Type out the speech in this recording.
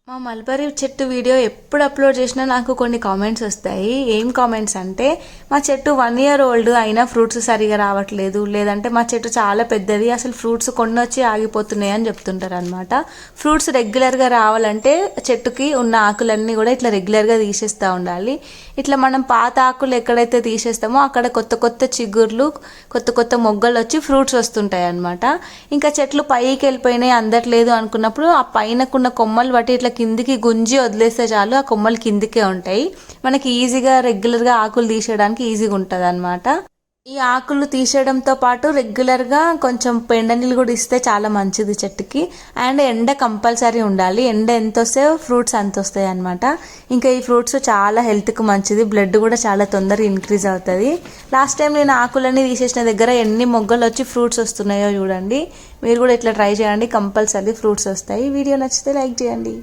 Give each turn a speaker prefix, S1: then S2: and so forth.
S1: మా మల్బరీ చెట్టు వీడియో ఎప్పుడు అప్లోడ్ చేసినా నాకు కొన్ని కామెంట్స్ వస్తాయి. ఏం కామెంట్స్ అంటే, మా చెట్టు 1 year ఓల్డ్ అయినా ఫ్రూట్స్ సరిగా రావట్లేదు, లేదంటే మా చెట్టు చాలా పెద్దది అసలు ఫ్రూట్స్ కొన్ని వచ్చి ఆగిపోతున్నాయి అని చెప్తుంటారు అనమాట. ఫ్రూట్స్ రెగ్యులర్గా రావాలంటే చెట్టుకి ఉన్న ఆకులన్నీ కూడా ఇట్లా రెగ్యులర్గా తీసేస్తూ ఉండాలి. ఇట్లా మనం పాత ఆకులు ఎక్కడైతే తీసేస్తామో అక్కడ కొత్త కొత్త చిగుర్లు, కొత్త కొత్త మొగ్గలు వచ్చి ఫ్రూట్స్ వస్తుంటాయి అనమాట. ఇంకా చెట్లు పైకి వెళ్ళిపోయినాయి అందట్లేదు అనుకున్నప్పుడు ఆ పైనకున్న కొమ్మలు బట్టి ఇట్లా కిందికి గుంజి వదిలేస్తే చాలు, ఆ కొమ్మలు కిందికే ఉంటాయి. మనకి ఈజీగా రెగ్యులర్గా ఆకులు తీసేయడానికి ఈజీగా ఉంటుంది అనమాట. ఈ ఆకులు తీసేయడంతో పాటు రెగ్యులర్గా కొంచెం పెండ నీళ్ళు కూడా ఇస్తే చాలా మంచిది చెట్టుకి. అండ్ ఎండ కంపల్సరీ ఉండాలి. ఎండ ఎంత వస్తే ఫ్రూట్స్ అంత వస్తాయి అనమాట. ఇంకా ఈ ఫ్రూట్స్ చాలా హెల్త్కి మంచిది, బ్లడ్ కూడా చాలా తొందరగా ఇంక్రీజ్ అవుతుంది. లాస్ట్ టైం నేను ఆకులన్నీ తీసేసిన దగ్గర ఎన్ని మొగ్గలు వచ్చి ఫ్రూట్స్ వస్తున్నాయో చూడండి. మీరు కూడా ఇట్లా ట్రై చేయండి, కంపల్సరీ ఫ్రూట్స్ వస్తాయి. వీడియో నచ్చితే లైక్ చేయండి.